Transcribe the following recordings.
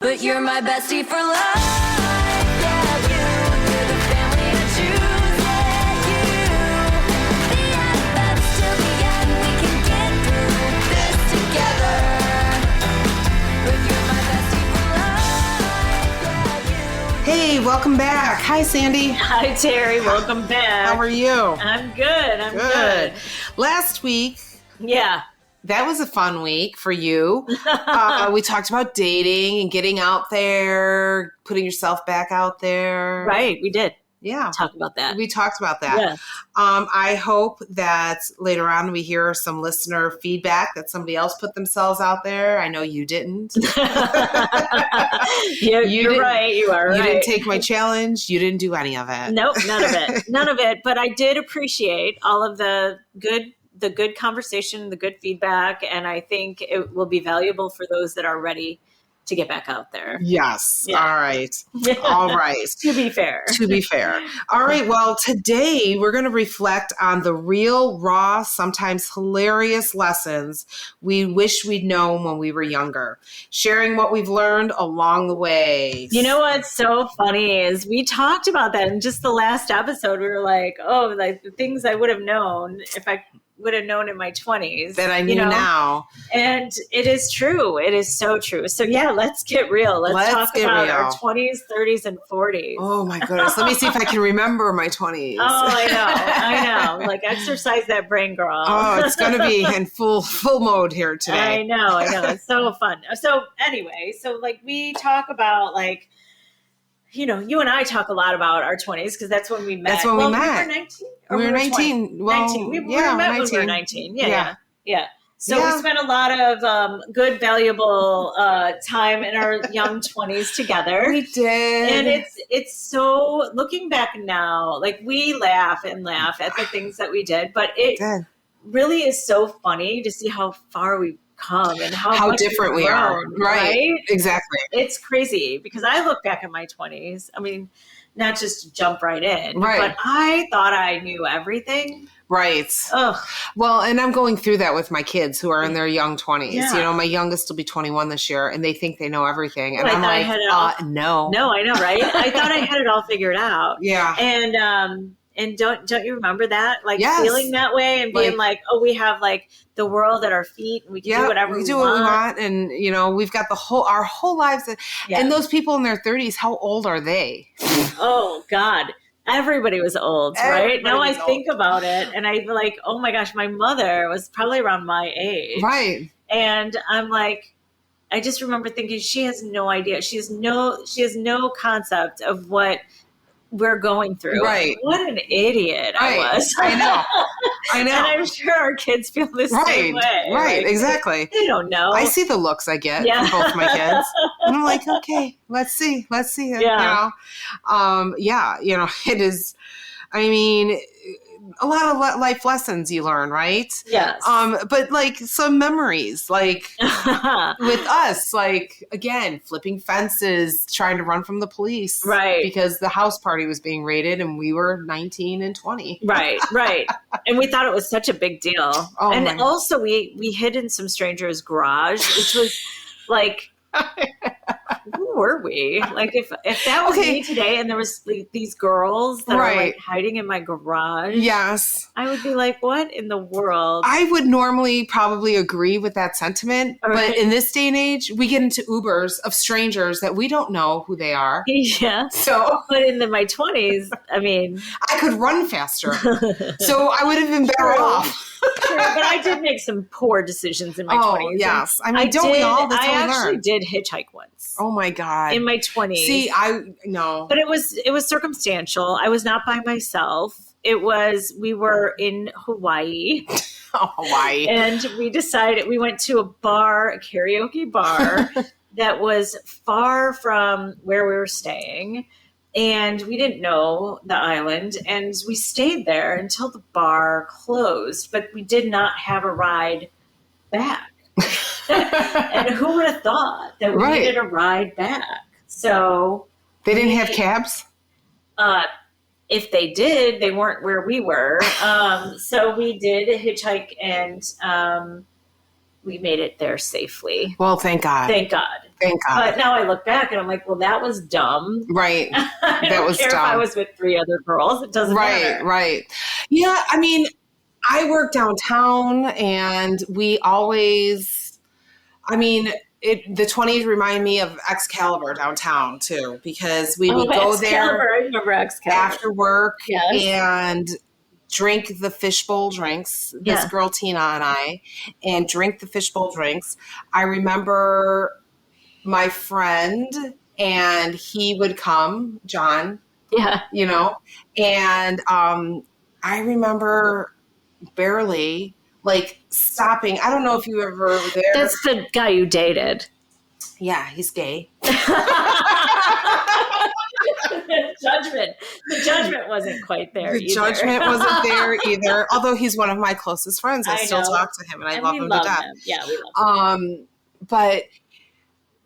But you're my bestie for life. Yeah, you're the family I choose. Yeah, you. The FF's till the end. We can get through this together. But you're my bestie for life. Yeah, you. Hey, welcome back. Hi, Sandy. Hi, Terri. Welcome back. How are you? I'm good. I'm good. Last week, Yeah. that was a fun week for you. We talked about dating and getting out there, putting yourself back out there. Right. We did Yeah. talk about that. We talked about that. Yeah. I hope that later on we hear some listener feedback that somebody else put themselves out there. I know you didn't. You're right. You are right. You didn't take my challenge. You didn't do any of it. Nope. None of it. None of it. But I did appreciate all of the good conversation, the good feedback. And I think it will be valuable for those that are ready to get back out there. Yes. Yeah. All right. All right. To be fair. To be fair. All right. Well, today we're going to reflect on the real, raw, sometimes hilarious lessons we wish we'd known when we were younger, sharing what we've learned along the way. You know what's so funny is we talked about that in just the last episode. We were like, oh, like the things I would have known if I would have known in my 20s. That I knew now. And it is true. It is so true. So yeah, let's get real. Let's talk about our 20s, 30s, and 40s. Oh my goodness. Let me see if I can remember my 20s. Oh, I know. Like exercise that brain, girl. Oh, it's going to be in full mode here today. I know. It's so fun. So anyway, so like we talk about like, you know, you and I talk a lot about our 20s because that's when we met. That's when we met. We were 19? We were 19. Well, 19. We yeah, met 19. when we were 19. Yeah. So Yeah. we spent a lot of good, valuable time in our young 20s together. We did. And it's so, looking back now, like we laugh at the things that we did, but it really is so funny to see how far we've come and how much different we are. Right. Exactly. It's crazy because I look back at my 20s. I mean, not just to jump right in, but I thought I knew everything. Right. Ugh. Well, and I'm going through that with my kids who are in their young 20s. Yeah. You know, my youngest will be 21 this year, and they think they know everything. And Well, I'm like, no. No, I know, right? I thought I had it all figured out. Yeah. And don't you remember that? Like Yes. feeling that way and being like, oh, we have like the world at our feet and we can do whatever we what we want. And, you know, we've got our whole lives. And those people in their 30s, how old are they? Oh, God. Everybody was old, right? Now I think about it and I'm like, oh my gosh, my mother was probably around my age. Right. And I'm like, I just remember thinking she has no idea. She has no concept of what we're going through. Right. What an idiot I was. I know. And I'm sure our kids feel the same way. Right. Like, Exactly. They don't know. I see the looks I get from both my kids. And I'm like, okay, let's see. Yeah. You know, it is, I mean, a lot of life lessons you learn, right? Yes. But like some memories, like with us, like again, flipping fences, trying to run from the police, right? Because the house party was being raided, and we were 19 and 20. Right. And we thought it was such a big deal. Oh, and also, we hid in some stranger's garage, which was like. Who were we? Like if that was me today and there was like, these girls that are like hiding in my garage. Yes. I would be like, what in the world? I would normally probably agree with that sentiment. Right. But in this day and age, we get into Ubers of strangers that we don't know who they are. Yeah. So, but in my 20s, I mean, I could run faster. So I would have been better off. True, but I did make some poor decisions in my 20s. Oh, yes. I mean, don't we all? That's I how we actually learn. did hitchhike once. Oh, my God. In my 20s. See, no. But it was circumstantial. I was not by myself. We were in Hawaii. Oh, Hawaii. And we went to a karaoke bar that was far from where we were staying. And we didn't know the island, and we stayed there until the bar closed, but we did not have a ride back. And who would have thought that we needed a ride back? So they didn't have cabs? If they did, they weren't where we were. So we did a hitchhike, and we made it there safely. Well, thank God. Thank God. Thank God. But now I look back and I'm like, well, that was dumb. Right. I That don't was care dumb. if I was with 3 other girls. It doesn't matter. Right. Yeah, I mean, I work downtown and we always, I mean, the 20s remind me of Excalibur downtown too, because we would go Excalibur. there I remember Excalibur. after work Yes. and drink the fishbowl drinks, this Yeah. girl Tina and I, and drink the fishbowl drinks. I remember my friend, and he would come, John, Yeah. you know, and I remember barely like stopping. I don't know if you ever were there. That's the guy you dated. Yeah, he's gay. The judgment wasn't quite there The either. judgment wasn't there either. Although he's one of my closest friends, I still know. talk to him and I And love we him love to death. him. Yeah, we love him. But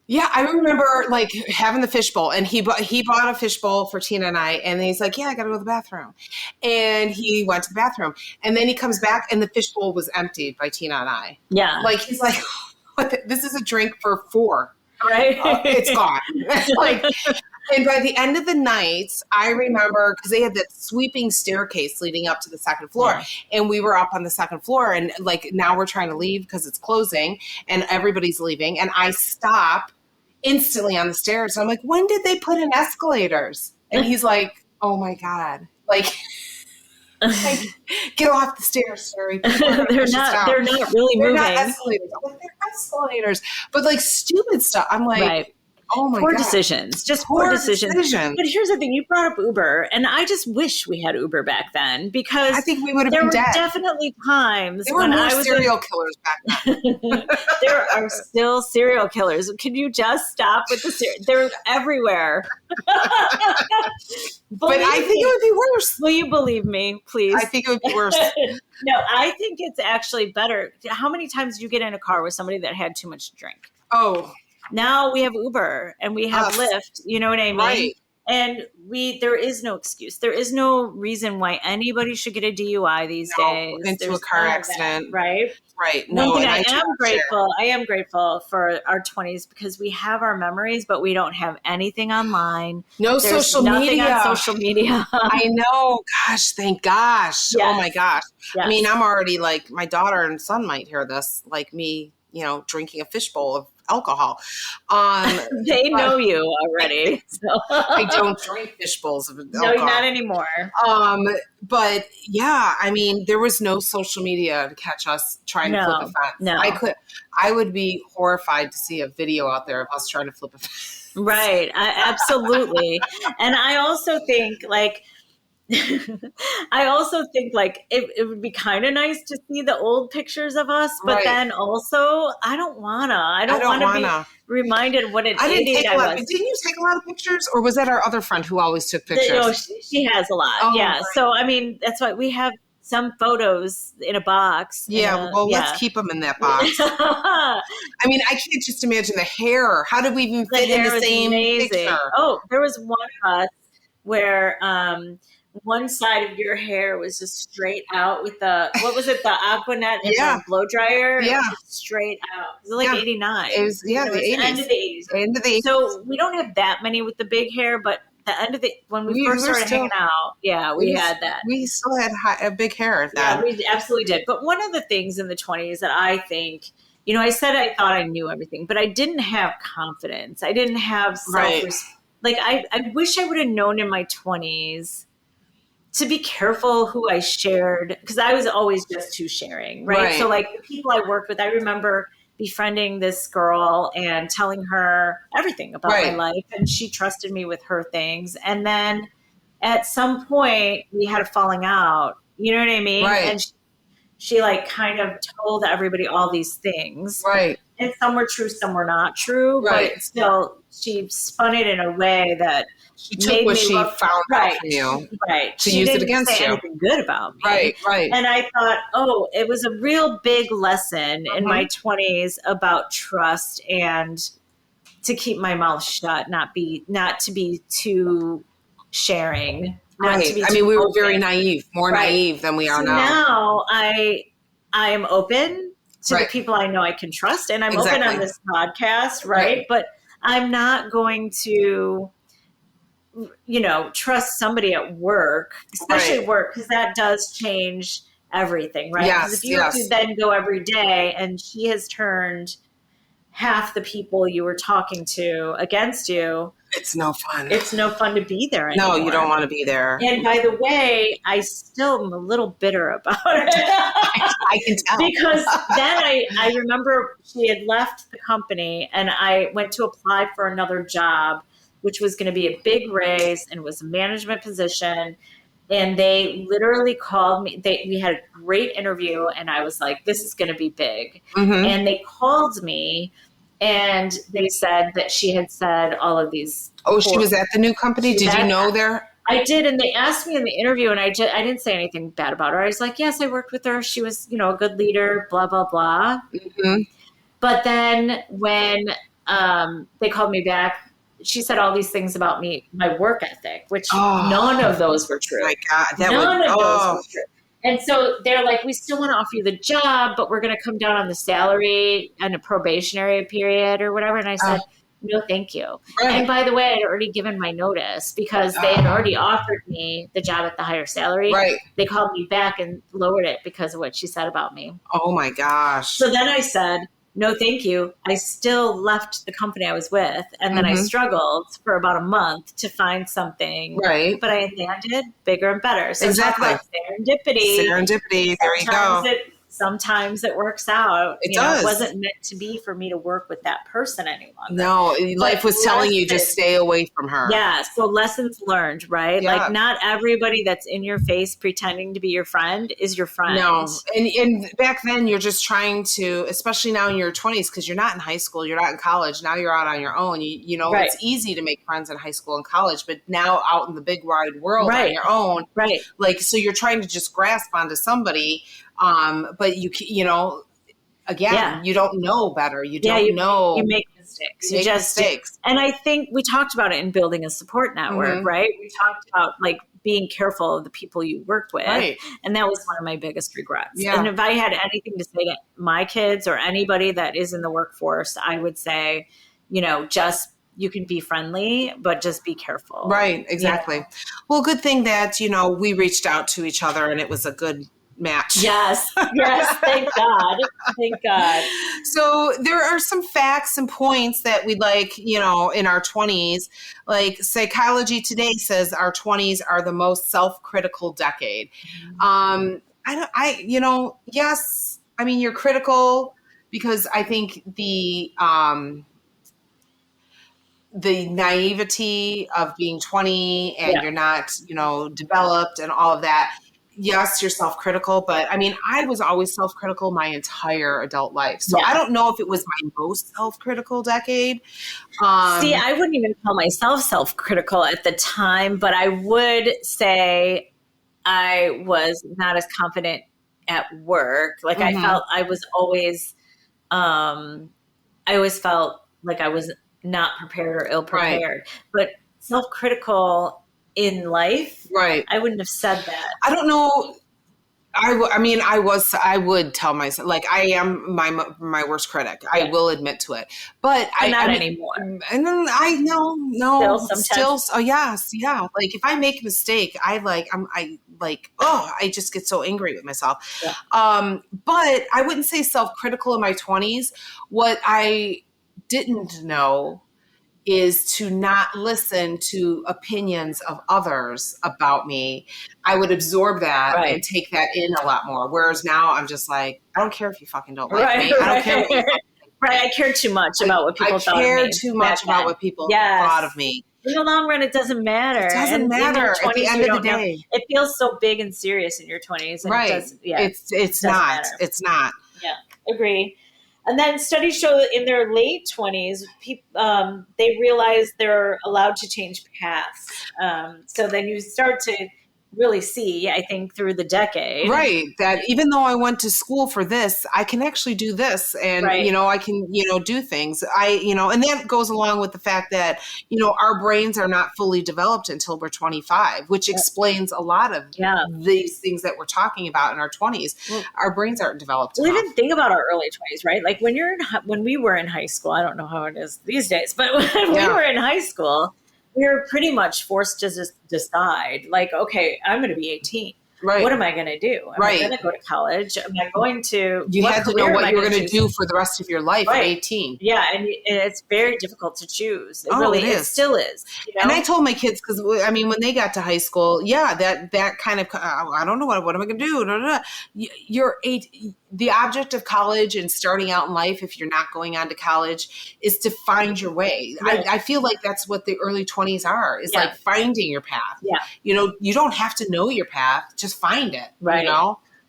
yeah, I remember like having the fishbowl, and he bought a fishbowl for Tina and I, and he's like, "Yeah, I got to go to the bathroom," and he went to the bathroom, and then he comes back, and the fishbowl was emptied by Tina and I. Yeah. Like he's like, "This is a drink for 4. Right? It's gone." Like, and by the end of the night, I remember because they had that sweeping staircase leading up to the second floor, Yeah. and we were up on the second floor, and like now we're trying to leave because it's closing, and everybody's leaving, and I stop instantly on the stairs. I'm like, when did they put in escalators? And he's like, oh my God. Like get off the stairs, Terri. They're not really They're moving. not escalators. I'm like, they're escalators. But like stupid stuff. I'm like, Right. oh my Poor God. decisions. Just poor decisions. decision. But here's the thing. You brought up Uber, and I just wish we had Uber back then, because I think we would have there been were dead. definitely times There were when more I was serial killers back then. there are still serial killers. Can you just stop with they're everywhere. But I think it would be worse. Will you believe me, please? I think it would be worse. No, I think it's actually better. How many times did you get in a car with somebody that had too much to drink? Oh, Now we have Uber and we have Us. Lyft. You know what I mean? right. And there is no excuse. There is no reason why anybody should get a DUI these No, days. into a There's car none of that, accident. right? Right. One No, thing and I do am share. grateful. I am grateful for our 20s because we have our memories, but we don't have anything online. No There's social nothing media. on social media. I know. Gosh, thank gosh. Yes. Oh my gosh. Yes. I mean, I'm already like, my daughter and son might hear this, like me, drinking a fishbowl of alcohol. They know you already. So. I don't drink fishbowls of alcohol. No, not anymore. But yeah, I mean, there was no social media to catch us trying to flip a fence. No. I would be horrified to see a video out there of us trying to flip a fence. Right. Absolutely. And I also think like, it would be kind of nice to see the old pictures of us, but Right. then also I don't want to be reminded of what an I didn't idiot take I a lot. was. Didn't you take a lot of pictures, or was that our other friend who always took pictures? No, she has a lot. Oh, yeah. right. So, I mean, that's why we have some photos in a box. Yeah, let's keep them in that box. I mean, I can't just imagine the hair. How did we even fit in hair the was same amazing. picture? Oh, there was one of us where one side of your hair was just straight out with the Aquanet and Yeah. the blow dryer. Yeah. It was just straight out. It was like Yeah. 89. It was, yeah, It the was 80s. end of the 80s. End of the 80s. So we don't have that many with the big hair, but the end of when we first were started hanging out, we had that. We still had a big hair at Yeah, that. we absolutely did. But one of the things in the 20s that I think, I said I thought I knew everything, but I didn't have confidence. I didn't have Right. like I wish I would have known in my 20s to be careful who I shared, because I was always just too sharing, right? Right. So like the people I worked with, I remember befriending this girl and telling her everything about my Right. life, and she trusted me with her things. And then at some point we had a falling out, you know what I mean? Right. And she like kind of told everybody all these things, Right. and some were true, some were not true, Right. but still she spun it in a way that She took made what me she look- found right. out from you. Right. To She use it didn't against say you. anything good about me. Right. And I thought, it was a real big lesson in my 20s about trust and to keep my mouth shut, not to be too sharing. Not Right. to be I too mean, we were open. very naive, more Right. naive than we are So now. now I am open to Right. the people I know I can trust, and I'm Exactly. open on this podcast, right? Right. But I'm not going to, trust somebody at work, especially Right. work, because that does change everything, right? Because if Yes, you have to yes. then go every day and she has turned half the people you were talking to against you, It's no fun. it's no fun to be there No, anymore. you don't want to be there. And by the way, I still am a little bitter about it. I can tell. Because then I remember she had left the company and I went to apply for another job, which was going to be a big raise and was a management position. And they literally called me. We had a great interview and I was like, this is going to be big. Mhm. And they called me and they said that she had said all of these. Oh, she was at the new company? Did you know there? I did, and they asked me in the interview, and I didn't say anything bad about her. I was like, yes, I worked with her. She was, a good leader, blah, blah, blah. Mhm. But then when they called me back, she said all these things about me, my work ethic, which none of those were true. My God, None of those were true. And so they're like, we still want to offer you the job, but we're going to come down on the salary and a probationary period or whatever. And I said, no, thank you. Right. And by the way, I had already given my notice because they had already offered me the job at the higher salary. Right. They called me back and lowered it because of what she said about me. Oh my gosh. So then I said, no, thank you. I still left the company I was with. And then I struggled for about a month to find something. Right. But I landed bigger and better. So Exactly. talk about serendipity. Serendipity. There you go. Sometimes it works out. It does. It wasn't meant to be for me to work with that person any longer. No, life was telling you just stay away from her. Yeah. So lessons learned, right? Yeah. Like not everybody that's in your face pretending to be your friend is your friend. No. And back then you're just trying to, especially now in your 20s, because you're not in high school, you're not in college. Now you're out on your own. Right. It's easy to make friends in high school and college, but now out in the big wide world Right. on your own. Right. Like, so you're trying to just grasp onto somebody. But you again, you don't know better. You don't know. You make mistakes. You make mistakes. And I think we talked about it in building a support network, right? We talked about like being careful of the people you work with. Right. And that was one of my biggest regrets. Yeah. And if I had anything to say to my kids or anybody that is in the workforce, I would say, just you can be friendly, but just be careful. Right. Exactly. Well, good thing that, we reached out to each other and it was a good match. Yes. Thank God. Thank God. So there are some facts and points that we'd like, in our 20s. Like Psychology Today says our 20s are the most self-critical decade. Yes, I mean, you're critical because I think the naivety of being 20 and you're not, developed and all of that. Yes, you're self-critical, but I mean, I was always self-critical my entire adult life. So I don't know if it was my most self-critical decade. See, I wouldn't even call myself self-critical at the time, but I would say I was not as confident at work. Like I felt I was always, I always felt like I was not prepared or ill-prepared. Right. But self-critical in life, right? I wouldn't have said that. I don't know. I would tell myself, like, I am my worst critic. I will admit to it, but not anymore. And I know, still, oh yes, yeah. Like if I make a mistake, I just get so angry with myself. Yeah. But I wouldn't say self-critical in my 20s. What I didn't know is to not listen to opinions of others about me. I would absorb that and take that in a lot more. Whereas now I'm just like, I don't care if you fucking don't like me. I don't care what you think. Right. I care too much about what people thought of me. I care too much about what people thought of me. In the long run, it doesn't matter. It doesn't matter at the end of the day. It feels so big and serious in your 20s. And right. It doesn't, it's not. Matter. It's not. Yeah. Agree. And then studies show that in their late 20s, they realize they're allowed to change paths. So then you start to really see, I think, through the decade. Right. That even though I went to school for this, I can actually do this and, Right. I can, do things. And that goes along with the fact that, our brains are not fully developed until we're 25, which explains a lot of Yeah. these things that we're talking about in our 20s. Well, Our brains aren't developed Well, enough. even think about our early 20s, right? Like when we were in high school, I don't know how it is these days, but when we Yeah. were in high school, we were pretty much forced to just decide, like, okay, I'm going to be 18. Right. What am I going to do? Am I Right. going to go to college? Am I going to? You what had to know career am what I you were gonna going to choose? do for the rest of your life at Right. 18. Yeah, and it's very difficult to choose. It Oh, really, it it is. still is. And I told my kids, because when they got to high school, that kind of, I don't know what am I going to do? Da, da, da. You're the object of college and starting out in life, if you're not going on to college, is to find your way. Right. I feel like that's what the early 20s are, is Yeah. like finding your path. Yeah. You don't have to know your path, just find it. Right.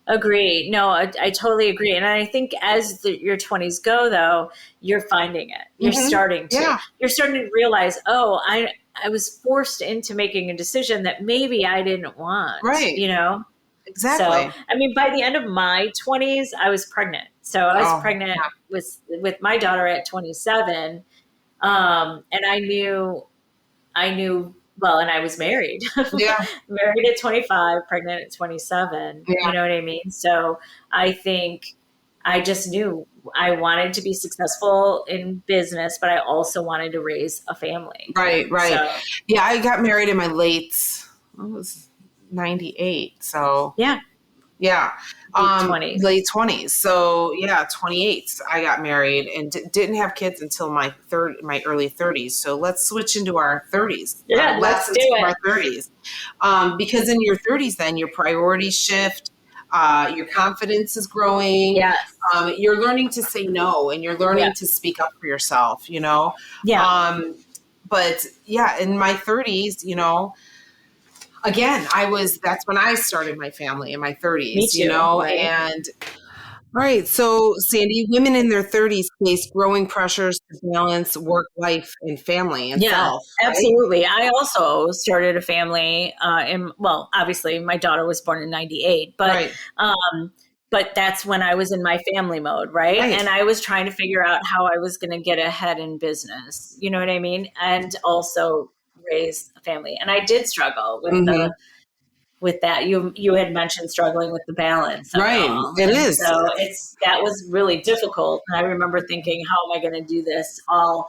Agree. No, I totally agree. And I think as your 20s go, though, you're finding it. You're Mhm. starting to. Yeah. You're starting to realize, oh, I was forced into making a decision that maybe I didn't want. Right. Exactly. So, by the end of my 20s, I was pregnant. So I was Oh, pregnant yeah. with my daughter at 27. And I knew, well, and I was married. Yeah. Married at 25, pregnant at 27. Yeah. You know what I mean? So I think I just knew I wanted to be successful in business, but I also wanted to raise a family. Right. So, Yeah, I got married in my late, I was 98. So yeah. yeah. Late 20s. Late 20s. So yeah, 28. I got married and didn't have kids until my early 30s. So let's switch into our 30s. Yeah, let's lessons do from it. our 30s. Because in your 30s, then your priorities shift. Your confidence is growing. Yes. You're learning to say no, and you're learning Yeah. to speak up for yourself. Yeah. But yeah, in my 30s, again, that's when I started my family in my 30s, Me too, right. and all right. So Sandy, women in their 30s face growing pressures to balance work, life, and family and self. Right? Absolutely. I also started a family obviously my daughter was born in 98, but, Right. but that's when I was in my family mode. Right. Right. And I was trying to figure out how I was going to get ahead in business. You know what I mean? And also raise a family. And I did struggle with Mhm. with that. You had mentioned struggling with the balance. Of Right. It all. It And is. So that was really difficult. And I remember thinking, how am I going to do this all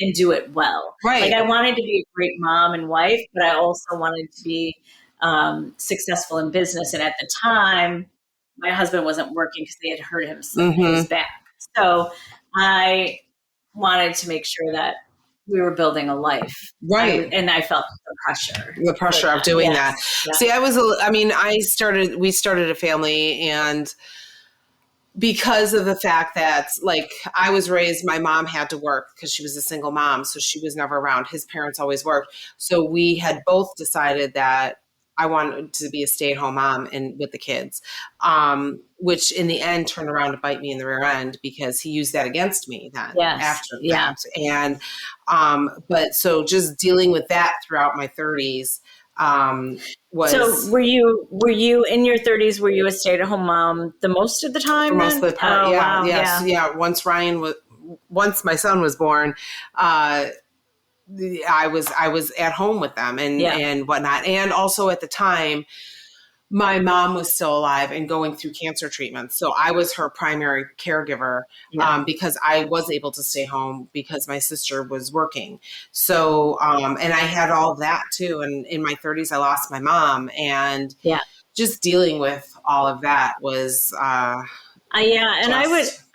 and do it well? Right. Like I wanted to be a great mom and wife, but I also wanted to be successful in business. And at the time, my husband wasn't working because they had hurt his back. So I wanted to make sure that we were building a life. Right. And I felt the pressure. of doing that. Yeah. See, we started a family, and because of the fact that, like, I was raised, my mom had to work because she was a single mom, so she was never around. His parents always worked. So we had both decided that I wanted to be a stay-at-home mom and with the kids, which in the end turned around to bite me in the rear end because he used that against me then after that. And but so just dealing with that throughout my 30s was. So were you in your 30s? Were you a stay-at-home mom the most of the time? For most of the part, Oh, yeah, wow, yes, yeah. Once my son was born, I was at home with them and whatnot. And also at the time, my mom was still alive and going through cancer treatment. So I was her primary caregiver because I was able to stay home because my sister was working. So, and I had all of that too. And in my 30s, I lost my mom, and just dealing with all of that was,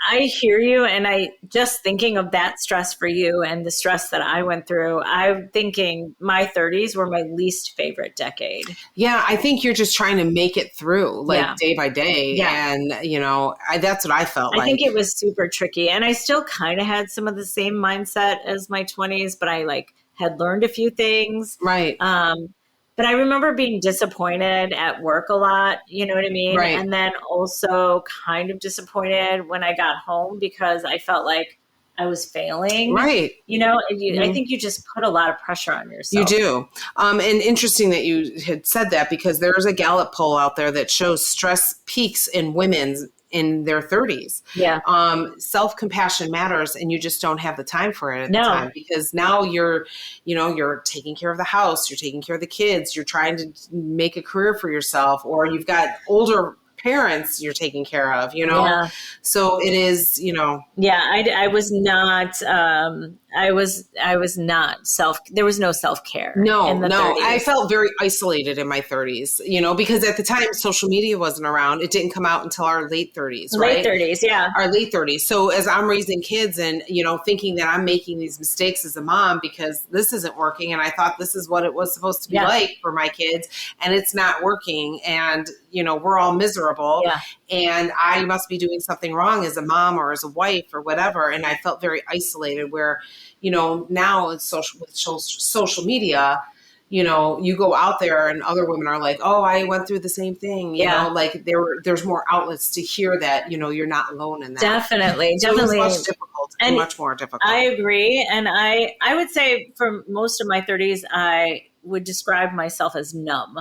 I hear you. And I just thinking of that stress for you and the stress that I went through, I'm thinking my 30s were my least favorite decade. Yeah, I think you're just trying to make it through day by day. Yeah. And, that's what I felt like. I think it was super tricky. And I still kind of had some of the same mindset as my 20s, but I had learned a few things. Right. But I remember being disappointed at work a lot, you know what I mean? Right. And then also kind of disappointed when I got home because I felt like I was failing. Right. You know, and I think you just put a lot of pressure on You yourself. do. And interesting that you had said that, because there's a Gallup poll out there that shows stress peaks in women in their 30s. Yeah. Self-compassion matters, and you just don't have the time for it at No. the time, because now you're taking care of the house, you're taking care of the kids, you're trying to make a career for yourself, or you've got older parents you're taking care of, Yeah. So it is, Yeah, I was not. I was not there was no self-care. No, in the no. 30s. I felt very isolated in my 30s, because at the time social media wasn't around. It didn't come out until our late 30s, right? Late 30s, yeah. Our late 30s. So as I'm raising kids and, thinking that I'm making these mistakes as a mom because this isn't working, and I thought this is what it was supposed to be like for my kids, and it's not working, and, we're all miserable, and I must be doing something wrong as a mom or as a wife or whatever. And I felt very isolated, where, now it's with social media, you go out there and other women are like, oh, I went through the same thing. You know, like there's more outlets to hear that, you're not alone in that. Definitely. So Definitely. it was much difficult and much more difficult. I agree. And I would say for most of my 30s, I would describe myself as numb,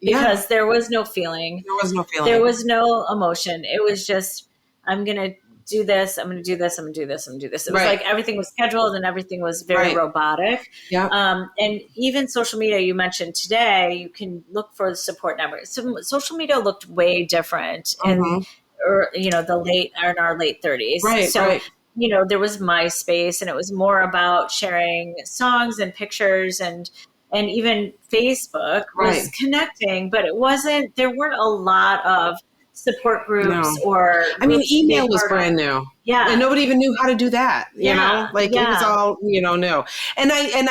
because there was no feeling. There was no feeling. There was no emotion. It was just, I'm going to do this. I'm going to do this. I'm going to do this. I'm going to do this. It was like everything was scheduled and everything was very robotic. Yeah. And even social media, you mentioned today, you can look for the support network. So social media looked way different in our late 30s. Right. So, there was MySpace, and it was more about sharing songs and pictures, and even Facebook was connecting, but there weren't a lot of support groups or email was brand new. Yeah. And nobody even knew how to do that. It was all, new. And I'm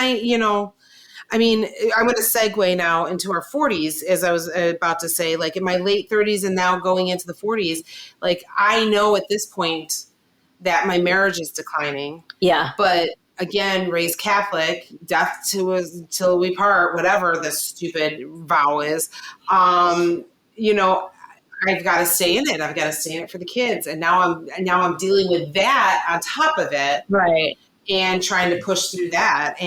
going to segue now into our 40s, as I was about to say, like in my late 30s and now going into the 40s, like I know at this point that my marriage is declining. Yeah. But again, raised Catholic, death to us till we part, whatever the stupid vow is, I've got to stay in it. I've got to stay in it for the kids. And now I'm dealing with that on top of it. Right. And trying to push through that.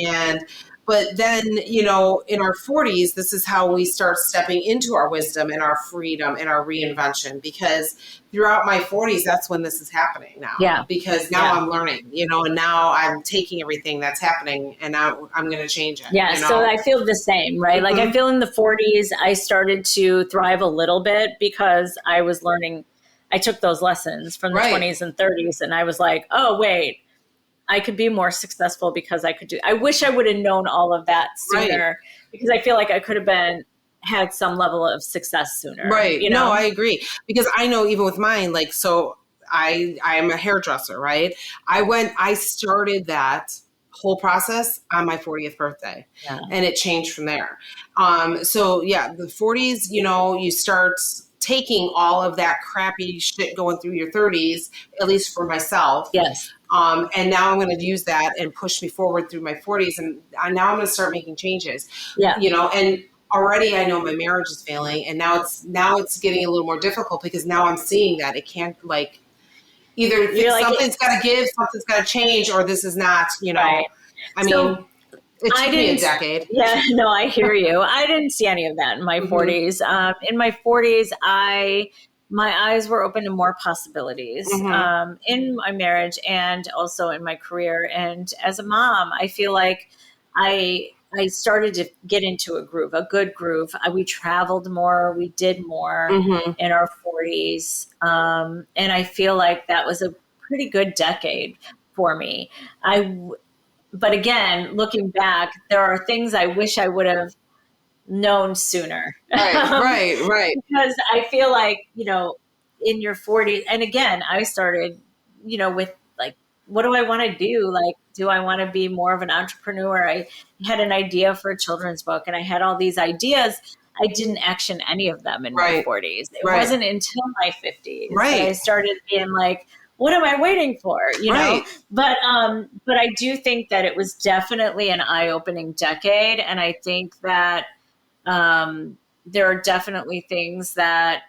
But then, in our 40s, this is how we start stepping into our wisdom and our freedom and our reinvention, because throughout my 40s, that's when this is happening now. Yeah. Because now I'm learning, and now I'm taking everything that's happening and now I'm going to change it. Yeah. So I feel the same, right? Like I feel in the 40s, I started to thrive a little bit because I was learning. I took those lessons from the 20s and 30s, and I was like, oh, wait. I could be more successful because I wish I would have known all of that sooner, because I feel like I could have had some level of success sooner. Right. No, I agree. Because I know even with mine, like, so I am a hairdresser, right? I started that whole process on my 40th birthday, and it changed from there. The 40s, you start taking all of that crappy shit going through your 30s, at least for myself. Yes. And now I'm going to use that and push me forward through my 40s. And now I'm going to start making changes. Yeah. And already I know my marriage is failing, and now it's getting a little more difficult, because now I'm seeing that it can't, like, either something's got to give, something's got to change, or this is not, Right. It took me a decade. Yeah, no, I hear you. I didn't see any of that in my 40s. In my 40s, my eyes were open to more possibilities in my marriage and also in my career. And as a mom, I feel like I started to get into a good groove. We traveled more, we did more in our 40s. And I feel like that was a pretty good decade for me. But again, looking back, there are things I wish I would have known sooner. Right. Because I feel like, in your 40s, and again, I started, with like, what do I want to do? Like, do I want to be more of an entrepreneur? I had an idea for a children's book, and I had all these ideas. I didn't action any of them in my 40s. It wasn't until my 50s that I started being like, what am I waiting for? Know? But I do think that it was definitely an eye-opening decade. And I think that there are definitely things that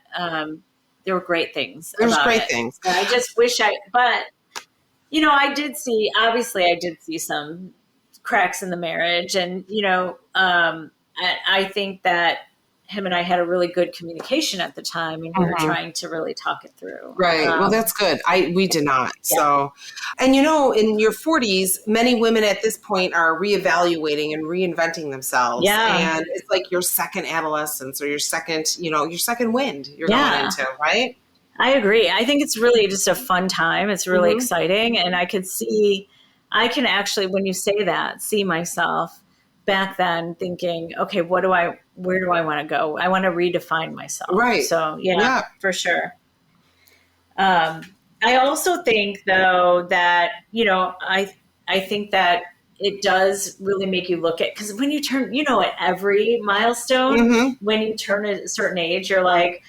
there were great things. There's about great it. things. And I just wish but Obviously, I did see some cracks in the marriage. And, I think that him and I had a really good communication at the time, and we were trying to really talk it through. Right. Well, that's good. We did not. Yeah. So, and in your 40s, many women at this point are reevaluating and reinventing themselves. Yeah. And it's like your second adolescence or your second wind you're going into, right? I agree. I think it's really just a fun time. It's really exciting. And I can actually, when you say that, see myself back then thinking, okay, where do I want to go? I want to redefine myself. Right. So yeah. For sure. I also think though that, I think that it does really make you look at, because when you turn, at every milestone, when you turn a certain age, you're like,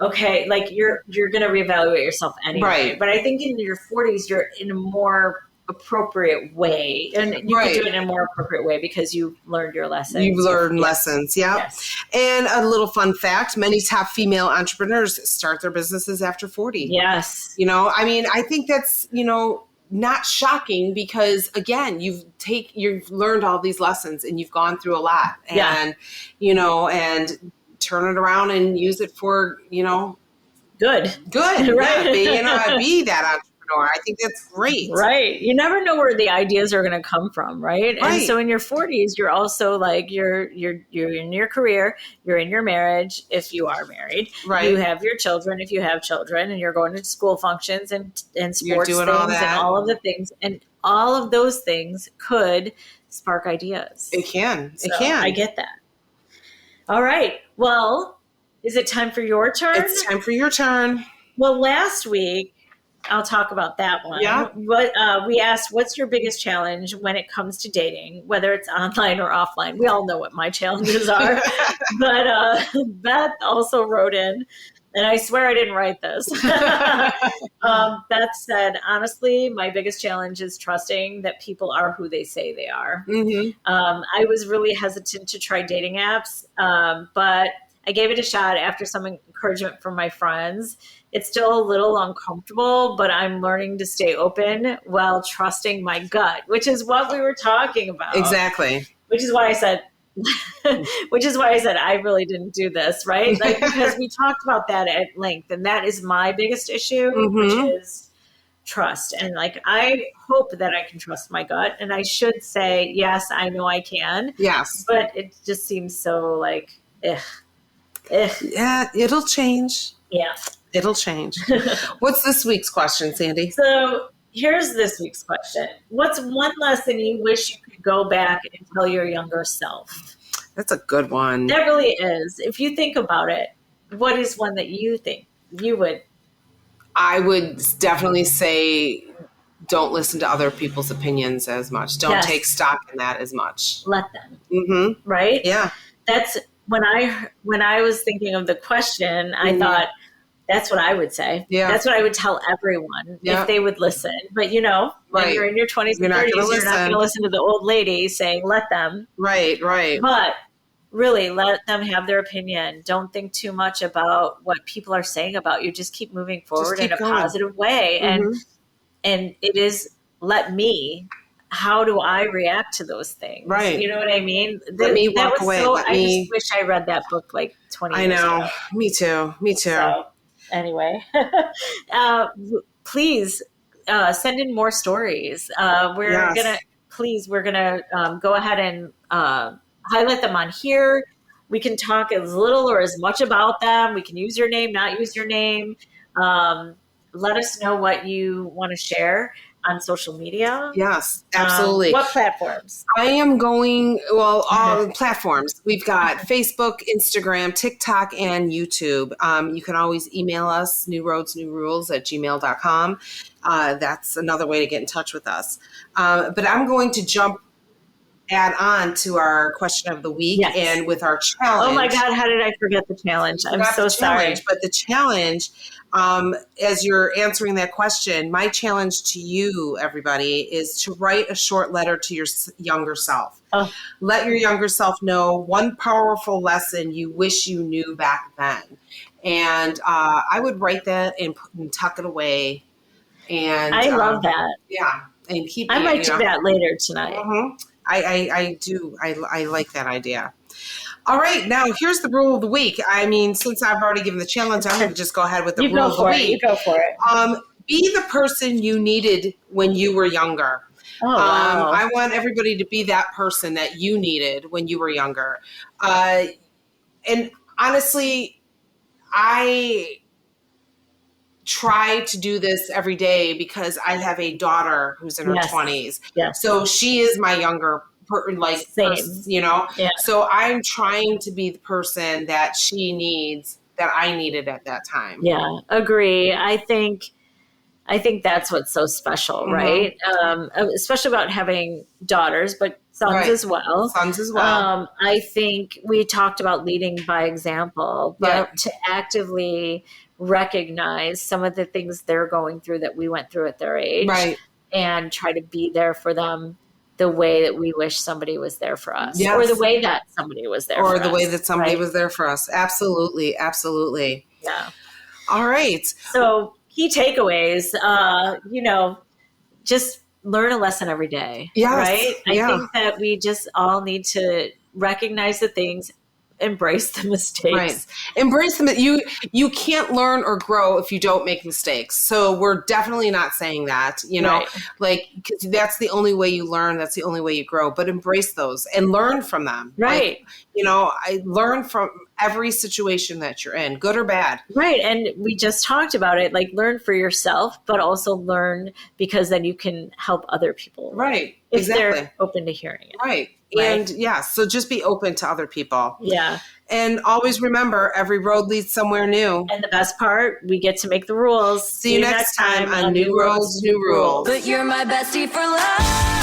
okay, like you're going to reevaluate yourself anyway. Right. But I think in your 40s, you're in a more appropriate way, and you can do it in a more appropriate way because you've learned your lessons. You've learned lessons. Yeah. Yes. And a little fun fact, many top female entrepreneurs start their businesses after 40. Yes. I think that's, not shocking because again, you've learned all these lessons and you've gone through a lot and, and turn it around and use it for, good. Right. Be that entrepreneur. I think that's great. Right. You never know where the ideas are going to come from. Right. And so in your 40s, you're also like, you're in your career, you're in your marriage. If you are married, you have your children, if you have children, and you're going to school functions and sports things and all of the things. And all of those things could spark ideas. It can. I get that. All right. Well, is it time for your turn? It's time for your turn. Well, last week, I'll talk about that one. Yeah. But we asked, what's your biggest challenge when it comes to dating, whether it's online or offline? We all know what my challenges are. But Beth also wrote in, and I swear I didn't write this. Beth said, honestly, my biggest challenge is trusting that people are who they say they are. I was really hesitant to try dating apps, but I gave it a shot after some encouragement from my friends. It's still a little uncomfortable, but I'm learning to stay open while trusting my gut, which is what we were talking about. Exactly. Which is why I said I really didn't do this, right? Like, because we talked about that at length, and that is my biggest issue, which is trust. And like, I hope that I can trust my gut, and I should say, yes, I know I can. Yes. But it just seems so like, Yeah, it'll change. Yeah. It'll change. What's this week's question, Sandy? So here's this week's question. What's one lesson you wish you could go back and tell your younger self? That's a good one. That really is. If you think about it, what is one that you think you would? I would definitely say don't listen to other people's opinions as much. Don't take stock in that as much. Let them. Right? Yeah. That's when I was thinking of the question, I thought, that's what I would say. Yeah. That's what I would tell everyone if they would listen. But when you're in your 20s and 30s, you're not going to listen to the old lady saying, let them. Right. But really let them have their opinion. Don't think too much about what people are saying about you. Just keep moving forward in a positive way. And it is, how do I react to those things? Right. You know what I mean? Let me walk away. I just wish I read that book like 20 years ago. I know. Me too. So, anyway, please send in more stories. We're gonna go ahead and highlight them on here. We can talk as little or as much about them. We can use your name, not use your name. Let us know what you want to share on social media. Yes, absolutely. What platforms? I am going, all platforms. We've got Facebook, Instagram, TikTok, and YouTube. You can always email us, newroadsnewrules@gmail.com. That's another way to get in touch with us. But I'm going to add on to our question of the week and with our challenge. Oh my God, how did I forget the challenge? I'm so sorry. But the challenge, as you're answering that question, my challenge to you, everybody, is to write a short letter to your younger self. Oh. Let your younger self know one powerful lesson you wish you knew back then. And I would write that and tuck it away And I love that. Yeah, and keep. I might do that later tonight. I do. I like that idea. All right, now here's the rule of the week. I mean, since I've already given the challenge, I'm going to just go ahead with the rule of the week. You go for it. Be the person you needed when you were younger. Oh, wow. I want everybody to be that person that you needed when you were younger. And honestly, I try to do this every day because I have a daughter who's in her 20s. Yes. So she is my younger person, you know? Yeah. So I'm trying to be the person that she needs, that I needed at that time. Yeah, agree. I think that's what's so special, right? Especially about having daughters, but sons as well. Sons as well. I think we talked about leading by example, but to actively recognize some of the things they're going through that we went through at their age, and try to be there for them the way that we wish somebody was there for us, or the way that somebody was there for us. Or the way that somebody was there for us. Absolutely. Absolutely. Yeah. All right. So key takeaways, just learn a lesson every day, right? I think that we just all need to recognize the things, embrace the mistakes. Right. Embrace them. You can't learn or grow if you don't make mistakes. So we're definitely not saying that, like, 'cause that's the only way you learn. That's the only way you grow, but embrace those and learn from them. Right. Like, I learn from every situation that you're in, good or bad. Right. And we just talked about it, like learn for yourself, but also learn because then you can help other people. Right. If they're open to hearing it. Right. And so just be open to other people. Yeah. And always remember, every road leads somewhere new. And the best part, we get to make the rules. See you next time on New Roads, New Rules. But you're my bestie for life.